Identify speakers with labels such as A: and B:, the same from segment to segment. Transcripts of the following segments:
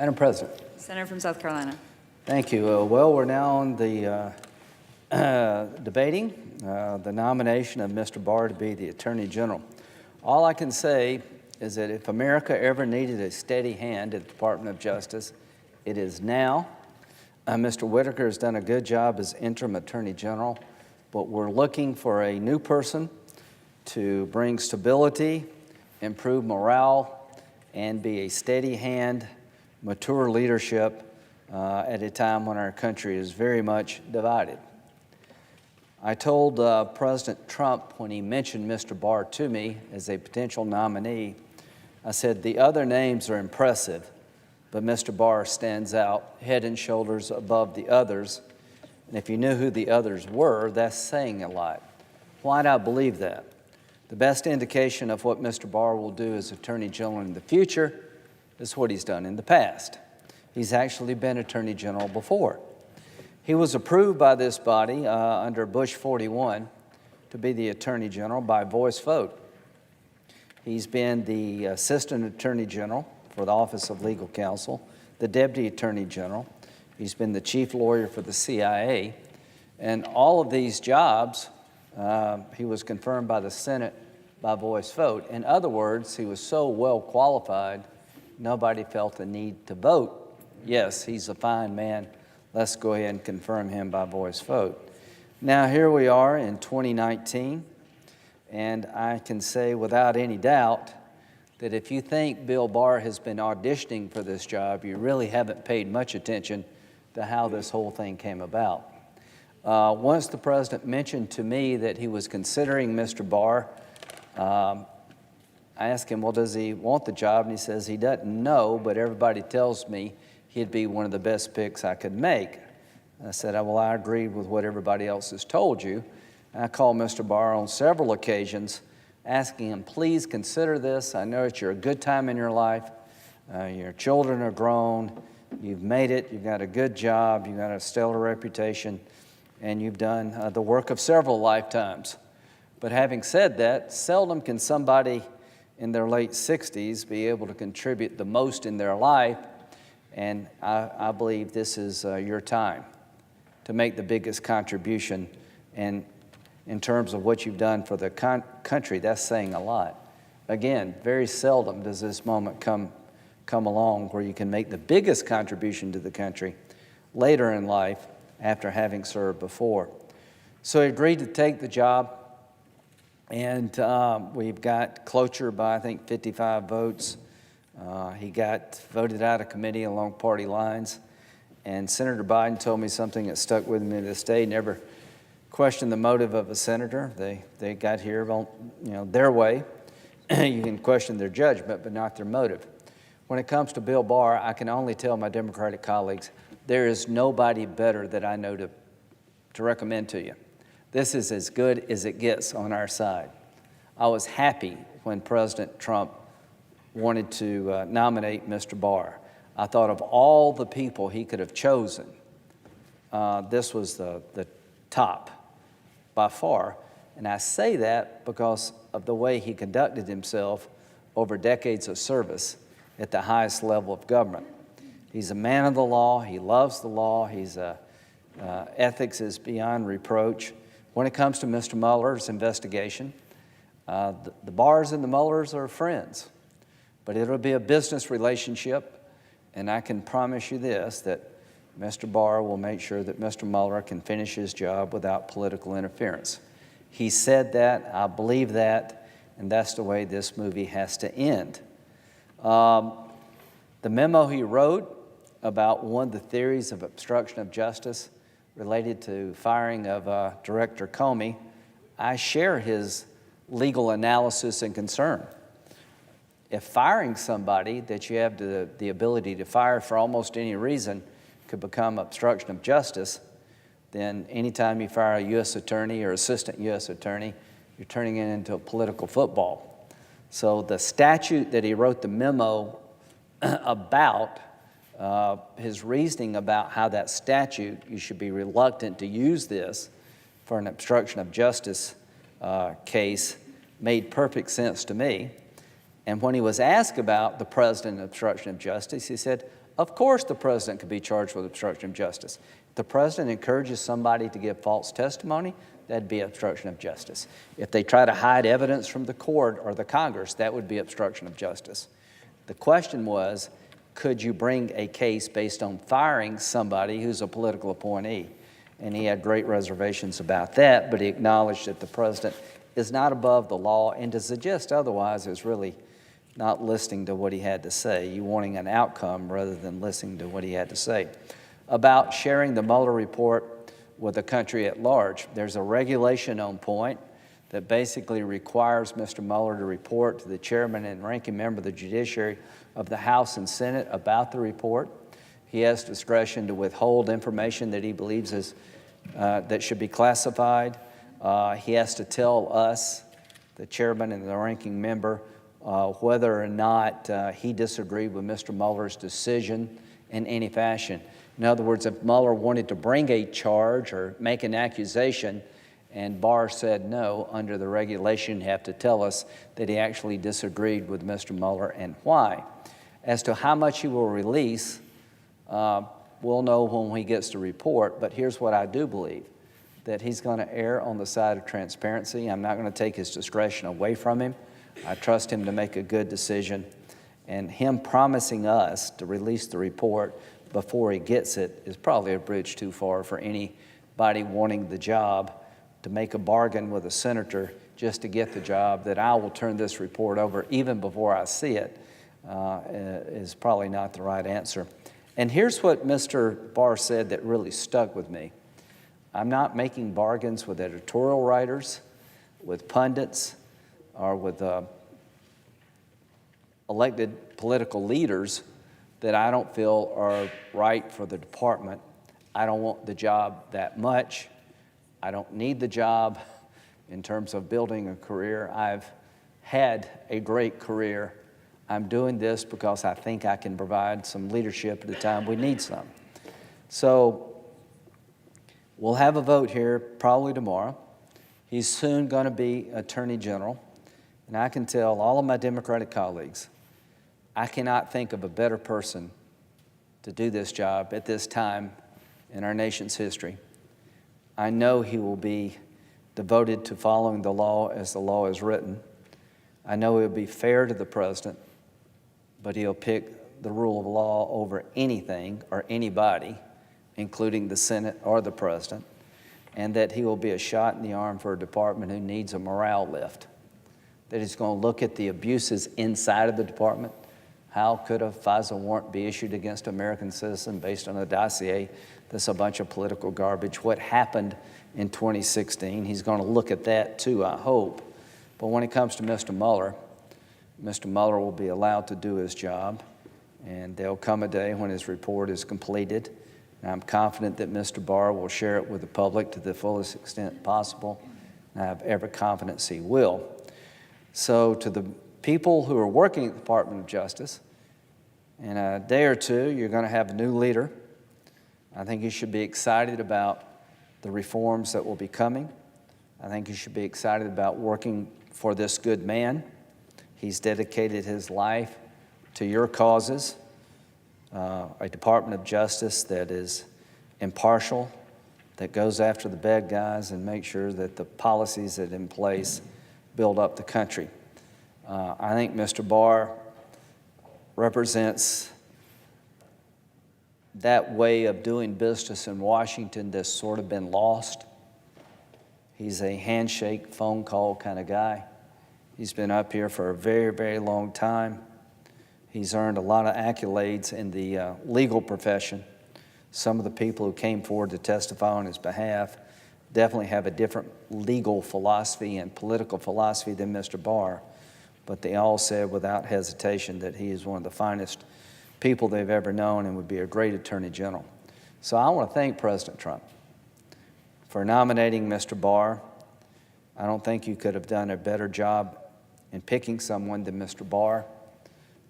A: Madam President.
B: Senator from South Carolina.
A: Thank you. Well, we're now on the debating the nomination of Mr. Barr to be the Attorney General. All I can say is that if America ever needed a steady hand at the Department of Justice, it is now. Mr. Whitaker has done a good job as interim Attorney General, but we're looking for a new person to bring stability, improve morale, and be a steady hand, mature leadership at a time when our country is very much divided. I told President Trump when he mentioned Mr. Barr to me as a potential nominee, I said, the other names are impressive, but Mr. Barr stands out head and shoulders above the others. And if you knew who the others were, that's saying a lot. Why do I believe that? The best indication of what Mr. Barr will do as Attorney General in the future is what he's done in the past. He's actually been Attorney General before. He was approved by this body under Bush 41 to be the Attorney General by voice vote. He's been the Assistant Attorney General for the Office of Legal Counsel, the Deputy Attorney General. He's been the Chief Lawyer for the CIA. And all of these jobs, he was confirmed by the Senate by voice vote. In other words, he was so well qualified, nobody felt the need to vote. Yes, he's a fine man. Let's go ahead and confirm him by voice vote. Now, here we are in 2019, and I can say without any doubt that if you think Bill Barr has been auditioning for this job, you really haven't paid much attention to how this whole thing came about. Once the president mentioned to me that he was considering Mr. Barr, I asked him, well, does he want the job? And he says he doesn't know, but everybody tells me he'd be one of the best picks I could make. I said, well, I agreed with what everybody else has told you. And I called Mr. Barr on several occasions, asking him, please consider this. I know that you're a good time in your life. Your children are grown. You've made it. You've got a good job. You've got a stellar reputation. And you've done the work of several lifetimes. But having said that, seldom can somebody in their late 60s be able to contribute the most in their life. And I believe this is your time to make the biggest contribution. And in terms of what you've done for the country, that's saying a lot. Again, very seldom does this moment come along where you can make the biggest contribution to the country later in life after having served before. So he agreed to take the job, and we've got cloture by, I think, 55 votes. He got voted out of committee along party lines, and Senator Biden told me something that stuck with me to this day. Never questioned the motive of a senator. They got here on their way. You can question their judgment, but not their motive. When it comes to Bill Barr, I can only tell my Democratic colleagues, there is nobody better that I know to recommend to you. This is as good as it gets on our side. I was happy when President Trump wanted to nominate Mr. Barr. I thought of all the people he could have chosen, this was the top by far. And I say that because of the way he conducted himself over decades of service at the highest level of government. He's a man of the law. He loves the law. Ethics is beyond reproach. When it comes to Mr. Mueller's investigation, the Barrs and the Muellers are friends. But it'll be a business relationship, and I can promise you this, that Mr. Barr will make sure that Mr. Mueller can finish his job without political interference. He said that, I believe that, and that's the way this movie has to end. The memo he wrote about one of the theories of obstruction of justice related to firing of Director Comey, I share his legal analysis and concern. If firing somebody that you have the ability to fire for almost any reason could become obstruction of justice, then anytime you fire a U.S. attorney or assistant U.S. attorney, you're turning it into a political football. So the statute that he wrote the memo about, his reasoning about how that statute, you should be reluctant to use this for an obstruction of justice case, made perfect sense to me. And when he was asked about the president of obstruction of justice, he said, of course the president could be charged with obstruction of justice. If the president encourages somebody to give false testimony, that'd be obstruction of justice. If they try to hide evidence from the court or the Congress, that would be obstruction of justice. The question was, could you bring a case based on firing somebody who's a political appointee? And he had great reservations about that, but he acknowledged that the president is not above the law, and to suggest otherwise is really not listening to what he had to say. You wanting an outcome rather than listening to what he had to say. About sharing the Mueller report with the country at large, there's a regulation on point that basically requires Mr. Mueller to report to the chairman and ranking member of the judiciary of the House and Senate about the report. He has discretion to withhold information that he believes is that should be classified. He has to tell us, the chairman and the ranking member, whether or not he disagreed with Mr. Mueller's decision in any fashion. In other words, if Mueller wanted to bring a charge or make an accusation and Barr said no, under the regulation, he'd have to tell us that he actually disagreed with Mr. Mueller and why. As to how much he will release, we'll know when he gets the report, but here's what I do believe, that he's going to err on the side of transparency. I'm not going to take his discretion away from him. I trust him to make a good decision, and him promising us to release the report before he gets it is probably a bridge too far for anybody wanting the job to make a bargain with a senator just to get the job, that I will turn this report over even before I see it, is probably not the right answer. And here's what Mr. Barr said that really stuck with me. I'm not making bargains with editorial writers, with pundits, or with elected political leaders that I don't feel are right for the department. I don't want the job that much. I don't need the job in terms of building a career. I've had a great career. I'm doing this because I think I can provide some leadership at a time we need some. So we'll have a vote here probably tomorrow. He's soon going to be Attorney General. And I can tell all of my Democratic colleagues, I cannot think of a better person to do this job at this time in our nation's history. I know he will be devoted to following the law as the law is written. I know he'll be fair to the president, but he'll pick the rule of law over anything or anybody, including the Senate or the president, and that he will be a shot in the arm for a department who needs a morale lift. That he's going to look at the abuses inside of the department. How could a FISA warrant be issued against an American citizen based on a dossier that's a bunch of political garbage? What happened in 2016? He's going to look at that too, I hope. But when it comes to Mr. Mueller will be allowed to do his job, and there'll come a day when his report is completed. And I'm confident that Mr. Barr will share it with the public to the fullest extent possible. And I have every confidence he will. So to the people who are working at the Department of Justice, in a day or two, you're going to have a new leader. I think you should be excited about the reforms that will be coming. I think you should be excited about working for this good man. He's dedicated his life to your causes, a Department of Justice that is impartial, that goes after the bad guys and makes sure that the policies that are in place build up the country. I think Mr. Barr represents that way of doing business in Washington that's sort of been lost. He's a handshake, phone call kind of guy. He's been up here for a very, very long time. He's earned a lot of accolades in the legal profession. Some of the people who came forward to testify on his behalf definitely have a different legal philosophy and political philosophy than Mr. Barr, but they all said without hesitation that he is one of the finest people they've ever known and would be a great Attorney General. So I want to thank President Trump for nominating Mr. Barr. I don't think you could have done a better job in picking someone than Mr. Barr.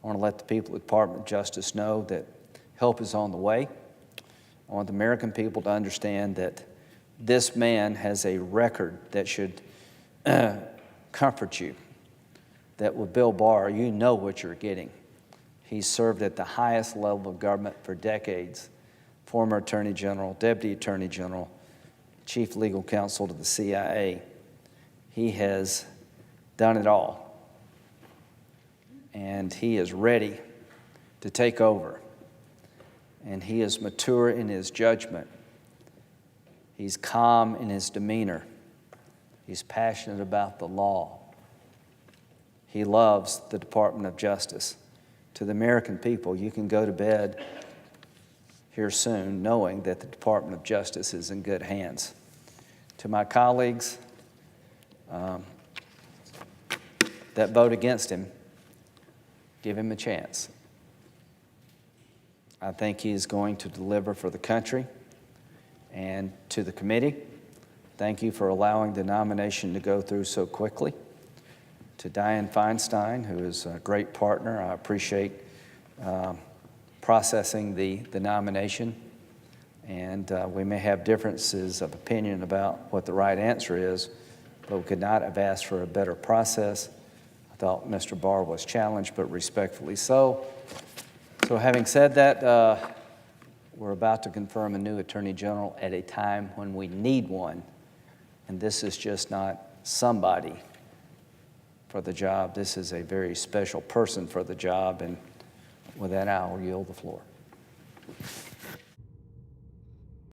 A: I want to let the people at the Department of Justice know that help is on the way. I want the American people to understand that this man has a record that should comfort you, that with Bill Barr, you know what you're getting. He's served at the highest level of government for decades. Former Attorney General, Deputy Attorney General, Chief Legal Counsel to the CIA. He has done it all. And he is ready to take over. And he is mature in his judgment. He's calm in his demeanor. He's passionate about the law. He loves the Department of Justice. To the American people, you can go to bed here soon knowing that the Department of Justice is in good hands. To my colleagues that vote against him, give him a chance. I think he is going to deliver for the country. And to the committee, thank you for allowing the nomination to go through so quickly. To Dianne Feinstein, who is a great partner, I appreciate processing the nomination. And we may have differences of opinion about what the right answer is, but we could not have asked for a better process. I thought Mr. Barr was challenged, but respectfully so. So having said that, we're about to confirm a new Attorney General at a time when we need one. And this is just not somebody for the job. This is a very special person for the job. And with that, I will yield the floor.